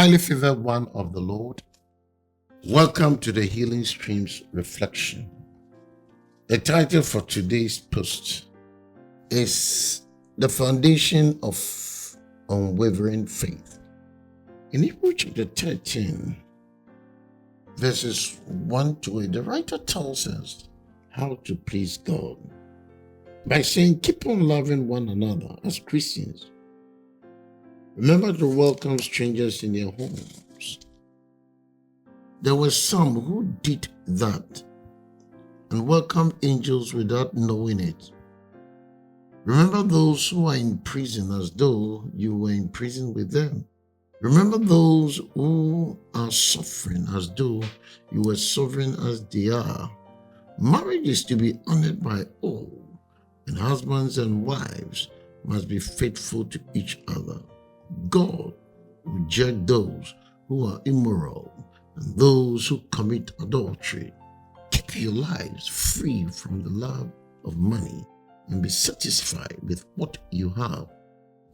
Highly favored one of the Lord, welcome to the Healing Streams Reflection. The title for today's post is The Foundation of Unwavering Faith. In Hebrews chapter 13, verses 1 to 8, the writer tells us how to please God by saying, keep on loving one another as Christians. Remember to welcome strangers in your homes. There were some who did that and welcomed angels without knowing it. Remember those who are in prison as though you were in prison with them. Remember those who are suffering as though you were suffering as they are. Marriage is to be honored by all, and husbands and wives must be faithful to each other. God will judge those who are immoral and those who commit adultery. Keep your lives free from the love of money and be satisfied with what you have.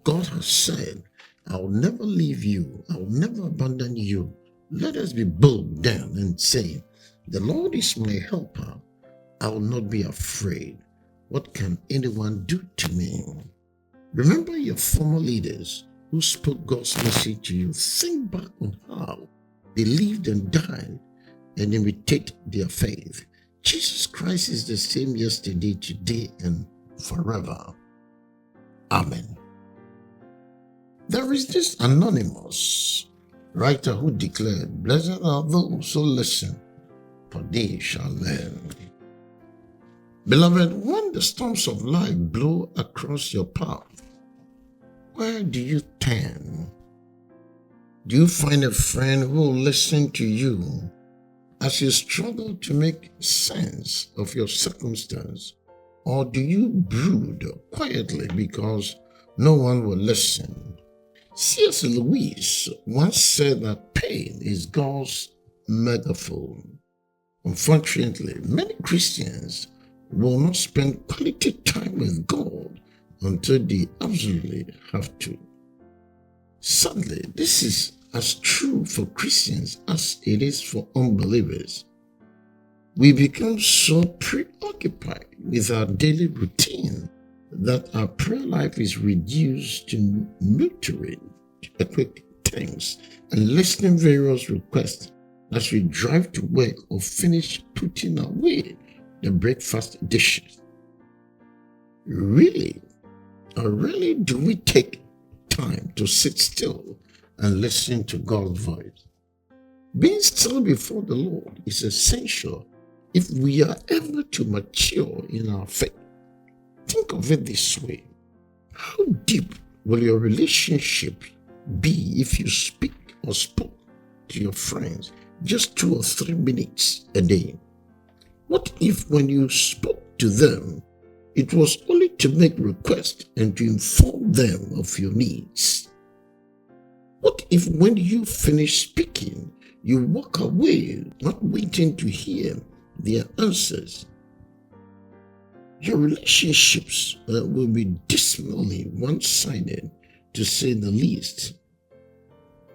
God has said, I will never leave you. I will never abandon you. Let us be bold then and say, the Lord is my helper. I will not be afraid. What can anyone do to me? Remember your former leaders who spoke God's message to you. Think back on how they lived and died and imitate their faith. Jesus Christ is the same yesterday, today, and forever. Amen. There is this anonymous writer who declared, blessed are those who listen, for they shall learn. Beloved, when the storms of life blow across your path, where do you turn? Do you find a friend who will listen to you as you struggle to make sense of your circumstance? Or do you brood quietly because no one will listen? C.S. Lewis once said that pain is God's megaphone. Unfortunately, many Christians will not spend quality time with God until they absolutely have to. Sadly, this is as true for Christians as it is for unbelievers. We become so preoccupied with our daily routine that our prayer life is reduced to muttering a quick thanks and listening various requests as we drive to work or finish putting away the breakfast dishes. Really do we take time to sit still and listen to God's voice? Being still before the Lord is essential if we are ever to mature in our faith. Think of it this way. How deep will your relationship be if you speak or spoke to your friends just 2 or 3 minutes a day? What if when you spoke to them, it was only to make requests and to inform them of your needs? What if when you finish speaking, you walk away not waiting to hear their answers? Your relationships will be dismally one-sided, to say the least.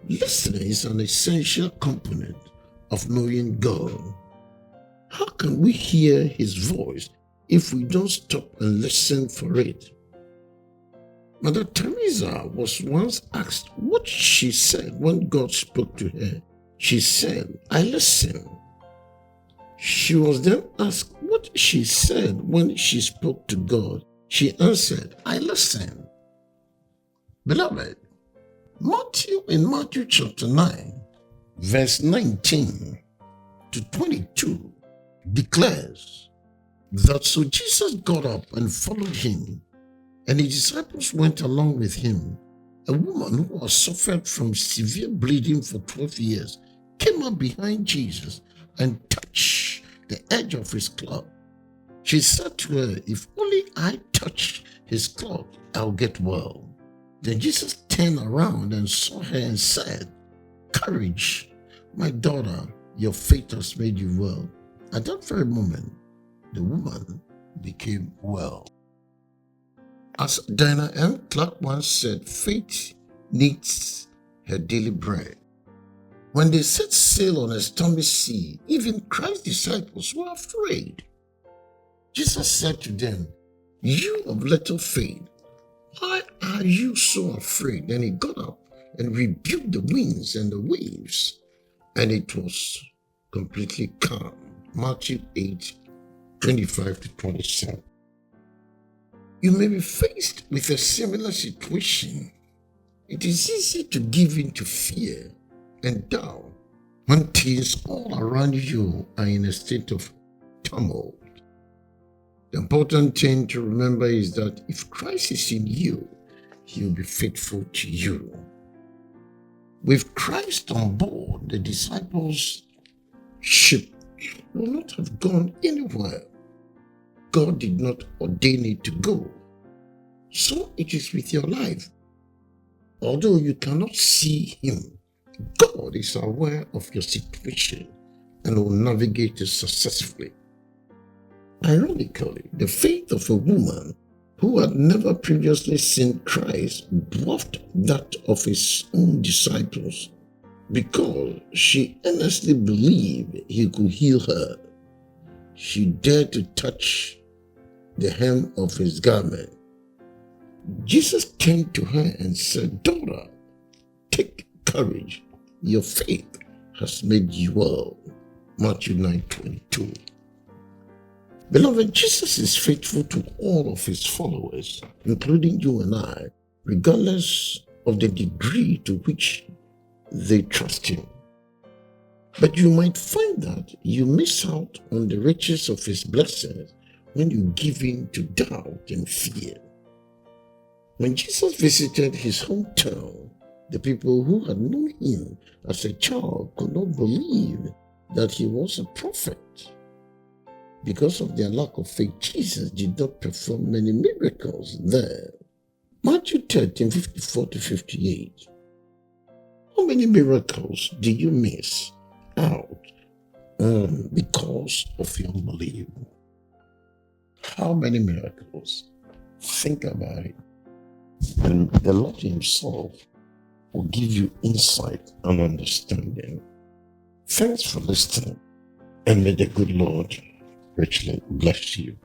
Listening is an essential component of knowing God. How can we hear His voice if we don't stop and listen for it? Mother Teresa was once asked what she said when God spoke to her. She said, I listen. She was then asked what she said when she spoke to God. She answered, I listen. Beloved, in Matthew chapter 9, verse 19 to 22, declares that so Jesus got up and followed him, and his disciples went along with him. A woman who had suffered from severe bleeding for 12 years came up behind Jesus and touched the edge of his cloak. She said to her, if only I touch his cloak, I'll get well. Then Jesus turned around and saw her and said, courage, my daughter, your faith has made you well. At that very moment, the woman became well. As Diana M. Clark once said, faith needs her daily bread. When they set sail on a stormy sea, even Christ's disciples were afraid. Jesus said to them, "You of little faith, why are you so afraid?" Then he got up and rebuked the winds and the waves, and it was completely calm. Matthew 8:25-27. You may be faced with a similar situation. It is easy to give in to fear and doubt when things all around you are in a state of turmoil. The important thing to remember is that if Christ is in you, he will be faithful to you. With Christ on board, the disciples' ship will not have gone anywhere. God did not ordain it to go. So it is with your life. Although you cannot see him, God is aware of your situation and will navigate it successfully. Ironically, the faith of a woman who had never previously seen Christ dwarfed that of his own disciples because she earnestly believed he could heal her. She dared to touch the hem of his garment. Jesus came to her and said, "Daughter, take courage. Your faith has made you well." Matthew 9:22. Beloved, Jesus is faithful to all of his followers, including you and I, regardless of the degree to which they trust him. But you might find that you miss out on the riches of his blessings when you give in to doubt and fear. When Jesus visited his hometown, the people who had known him as a child could not believe that he was a prophet. Because of their lack of faith, Jesus did not perform many miracles there. Matthew 13:54-58. How many miracles did you miss out on because of your unbelief? How many miracles? Think about it. And the Lord himself will give you insight and understanding. Thanks for listening, and may the good Lord richly bless you.